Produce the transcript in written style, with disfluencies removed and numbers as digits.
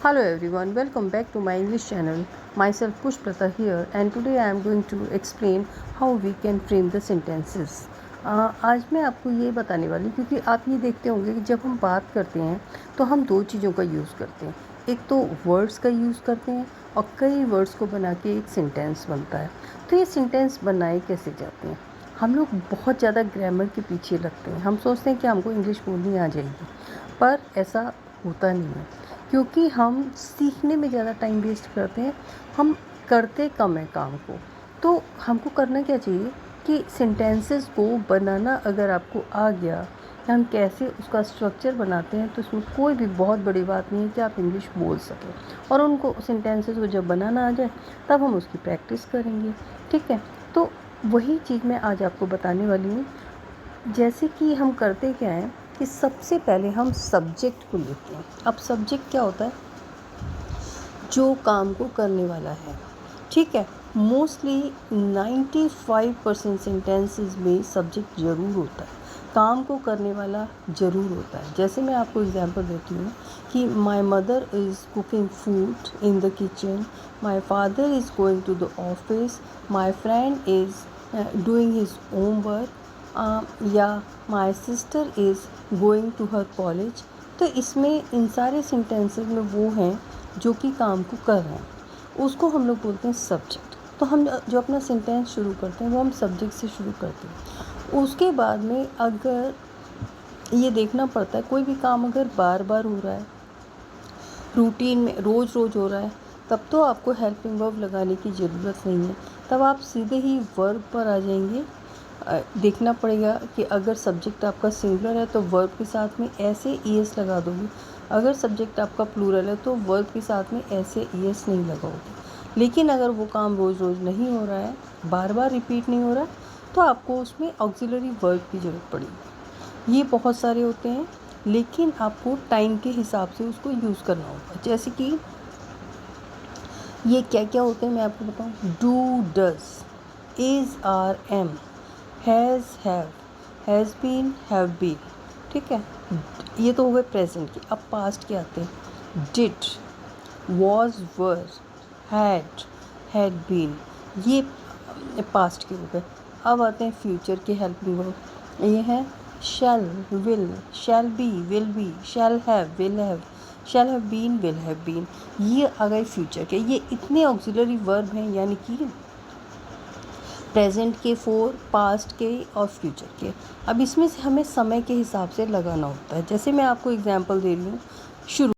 Hello everyone, welcome back to my English channel. Myself Pushprata here and today I am going to explain how we can frame the sentences. आज मैं आपको ये बताने वाली हूँ क्योंकि आप ये देखते होंगे कि जब हम बात करते हैं तो हम दो चीज़ों का यूज़ करते हैं. एक तो वर्ड्स का यूज़ करते हैं और कई वर्ड्स को बना के एक सेंटेंस बनता है. तो ये सेंटेंस बनाए कैसे जाते हैं? हम लोग बहुत ज़्यादा ग्रामर के पीछे लगते हैं. हम सोचते हैं कि हमको इंग्लिश बोलनी आ जाएगी, पर ऐसा होता नहीं है क्योंकि हम सीखने में ज़्यादा टाइम वेस्ट करते हैं. हम करते कम है काम को. तो हमको करना क्या चाहिए कि सेंटेंसेस को बनाना अगर आपको आ गया, हम कैसे उसका स्ट्रक्चर बनाते हैं, तो उसमें कोई भी बहुत बड़ी बात नहीं है कि आप इंग्लिश बोल सकें. और उनको सेंटेंसेस को जब बनाना आ जाए तब हम उसकी प्रैक्टिस करेंगे. ठीक है, तो वही चीज़ मैं आज आपको बताने वाली हूँ. जैसे कि हम करते क्या हैं कि सबसे पहले हम सब्जेक्ट को लेते हैं. अब सब्जेक्ट क्या होता है? जो काम को करने वाला है. ठीक है, मोस्टली 95% सेंटेंसेस में सब्जेक्ट ज़रूर होता है, काम को करने वाला ज़रूर होता है. जैसे मैं आपको एग्जांपल देती हूँ कि my mother is cooking food in the kitchen, my father is going to the office, my friend is doing his homework, या my sister is going to her college. तो इसमें इन सारे सेंटेंसेस में वो हैं जो कि काम को कर रहे हैं, उसको हम लोग बोलते हैं सब्जेक्ट. तो हम जो अपना सेंटेंस शुरू करते हैं वो हम सब्जेक्ट से शुरू करते हैं. उसके बाद में अगर ये देखना पड़ता है कोई भी काम अगर बार बार हो रहा है, रूटीन में रोज़ रोज़ हो रहा है, तब तो आपको हेल्पिंग वर्ब लगाने की ज़रूरत नहीं है. तब आप सीधे ही वर्ब पर आ जाएंगे. देखना पड़ेगा कि अगर सब्जेक्ट आपका सिंगुलर है तो वर्ब के साथ में ऐसे ईएस लगा दोगे. अगर सब्जेक्ट आपका प्लूरल है तो वर्ब के साथ में ऐसे ईएस नहीं लगाओगे. लेकिन अगर वो काम रोज़ रोज़ नहीं हो रहा है, बार बार रिपीट नहीं हो रहा, तो आपको उसमें ऑक्सिलरी वर्ब की ज़रूरत पड़ेगी. ये बहुत सारे होते हैं, लेकिन आपको टाइम के हिसाब से उसको यूज़ करना होगा. जैसे कि ये क्या क्या होते हैं मैं आपको बताऊँ. Do, does, is, are, am, has, has been, have been. ठीक है, ये तो हो गए प्रेजेंट के. अब पास्ट के आते हैं. Did, was, were, had been. ये पास्ट के हो गए. अब आते हैं फ्यूचर के हेल्पिंग वर्ब. ये हैं shall, will, shall be, will be, shall have, will have, shall have been, will have been. ये आ गए फ्यूचर के. ये इतने ऑक्सिलरी वर्ब हैं, यानी कि प्रेजेंट के 4, पास्ट के और फ्यूचर के. अब इसमें से हमें समय के हिसाब से लगाना होता है. जैसे मैं आपको एग्जांपल दे रही हूँ. शुरू